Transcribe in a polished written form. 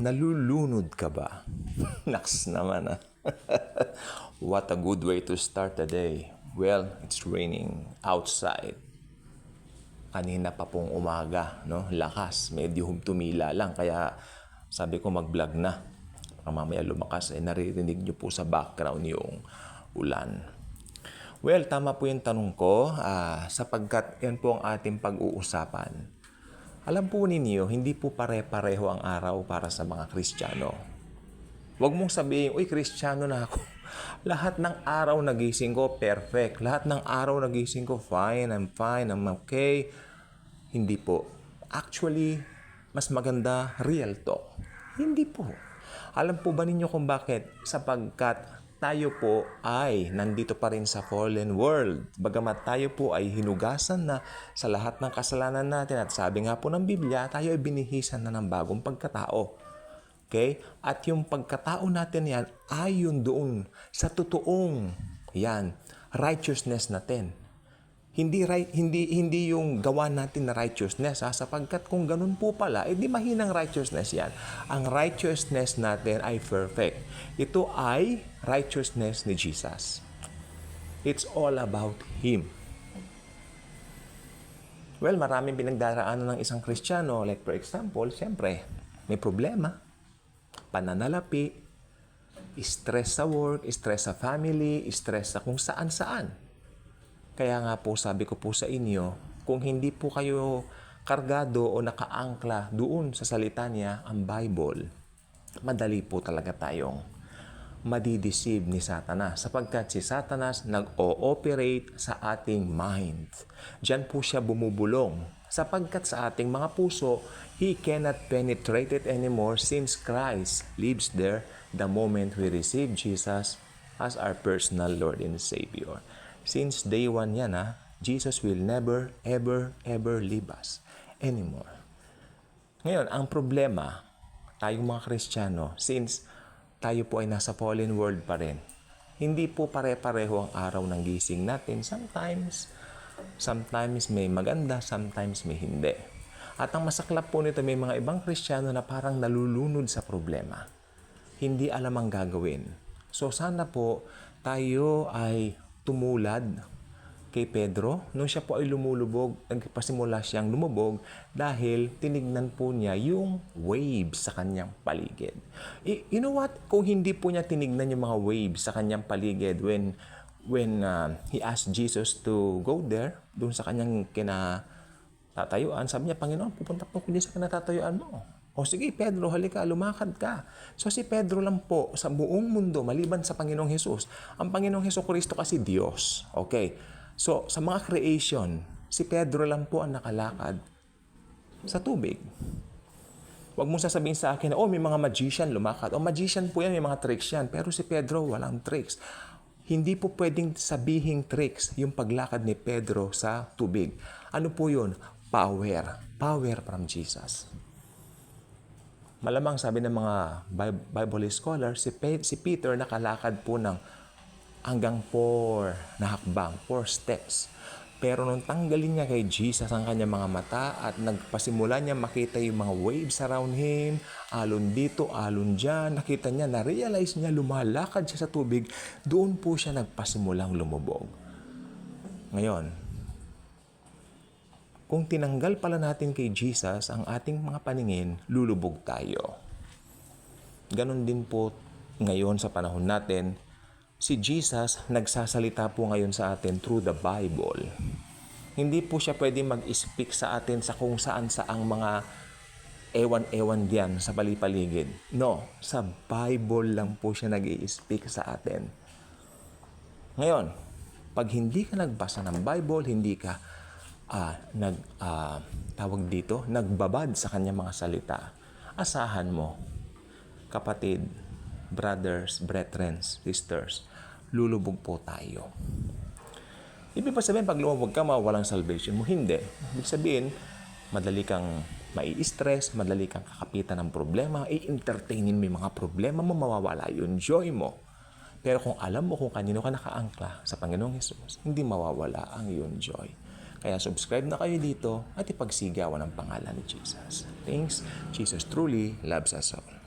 Nalulunod ka ba? Naks naman What a good way to start the day. Well, it's raining outside. Kanina pa pong umaga, no? Lakas, medyo tumila lang. Kaya sabi ko mag-vlog na. Mamaya lumakas, naririnig nyo po sa background yung ulan. Well, tama po yung tanong ko, sapagkat yan po ang ating pag-uusapan. Alam po ninyo, hindi po pare-pareho ang araw para sa mga Kristiyano. Huwag mong sabihin, uy, Kristiyano na ako. Lahat ng araw nagising ko, perfect. Lahat ng araw nagising ko, fine, I'm okay. Hindi po. Actually, mas maganda, real talk. Hindi po. Alam po ba ninyo kung bakit? Sapagkat tayo po ay nandito pa rin sa fallen world. Bagamat tayo po ay hinugasan na sa lahat ng kasalanan natin at sabi nga po ng Biblia, tayo ay binihisan na ng bagong pagkatao. Okay? At yung pagkatao natin yan ay yun doon sa totoong yan, righteousness natin. Hindi yung gawa natin na righteousness, sapagkat kung ganun po pala, di mahinang righteousness yan. Ang righteousness natin ay perfect. Ito ay righteousness ni Jesus. It's all about Him. Well, maraming pinagdaraanan ng isang Kristiyano. Like for example, siyempre, may problema, pananalapi, stress sa work, stress sa family, stress sa kung saan-saan. Kaya nga po sabi ko po sa inyo, kung hindi po kayo kargado o nakaangkla doon sa salita niya, ang Bible, madali po talaga tayong madideceive ni Satanas. Sapagkat si Satanas nag-ooperate sa ating mind. Diyan po siya bumubulong. Sapagkat sa ating mga puso, he cannot penetrate it anymore since Christ lives there the moment we receive Jesus as our personal Lord and Savior. Since day one yan, Jesus will never, ever leave us anymore. Ngayon, ang problema, tayong mga Kristiyano, since tayo po ay nasa fallen world pa rin, hindi po pare-pareho ang araw ng gising natin. Sometimes may maganda, sometimes may hindi. At ang masaklap po nito, may mga ibang Kristiyano na parang nalulunod sa problema. Hindi alam ang gagawin. So sana po tayo ay tumulad kay Pedro. Nung siya po ay lumulubog, nagpasimula siyang lumubog dahil tinignan po niya yung waves sa kanyang paligid. You know what? Kung hindi po niya tinignan yung mga waves sa kanyang paligid when he asked Jesus to go there, doon sa kanyang kinatatayuan, sabi niya, Panginoon, pupunta po ko din sa kinatatayuan mo. O sige, Pedro, halika, lumakad ka. So si Pedro lang po sa buong mundo, maliban sa Panginoong Hesus. Ang Panginoong Hesukristo kasi Diyos. Okay. So sa mga creation, si Pedro lang po ang nakalakad sa tubig. Huwag mong sasabihin sa akin na, may mga magician lumakad. Magician po yan, may mga tricks yan. Pero si Pedro, walang tricks. Hindi po pwedeng sabihing tricks yung paglakad ni Pedro sa tubig. Ano po yun? Power. Power from Jesus. Malamang sabi ng mga Bible scholars, si Peter nakalakad po ng hanggang 4 na hakbang, 4 steps. Pero nung tanggalin niya kay Jesus ang kanyang mga mata at nagpasimula niya makita yung mga waves around him, alon dito, alon dyan, nakita niya, na-realize niya, lumalakad siya sa tubig, doon po siya nagpasimulang lumubog. Ngayon, kung tinanggal pala natin kay Jesus ang ating mga paningin, lulubog tayo. Ganon din po ngayon sa panahon natin, si Jesus nagsasalita po ngayon sa atin through the Bible. Hindi po siya pwede mag-speak sa atin sa kung saan saang mga ewan-ewan diyan sa palipaligid. No, sa Bible lang po siya nag-i-speak sa atin. Ngayon, pag hindi ka nagbasa ng Bible, hindi ka nagbabad sa kanyang mga salita, asahan mo, kapatid, brothers, brethren, sisters, lulubog po tayo. Ibig pa sabihin, pag lumubog ka, mawawalang salvation mo. Hindi. Ibig sabihin, madali kang mai-stress, madali kang kakapitan ng problema, i-entertainin mo yung mga problema mo, mawawala yung joy mo. Pero kung alam mo kung kanino ka nakaangkla sa Panginoong Hesus, hindi mawawala ang iyong joy. Kaya subscribe na kayo dito at ipagsigawan ang pangalan ni Jesus. Thanks. Jesus truly loves us all.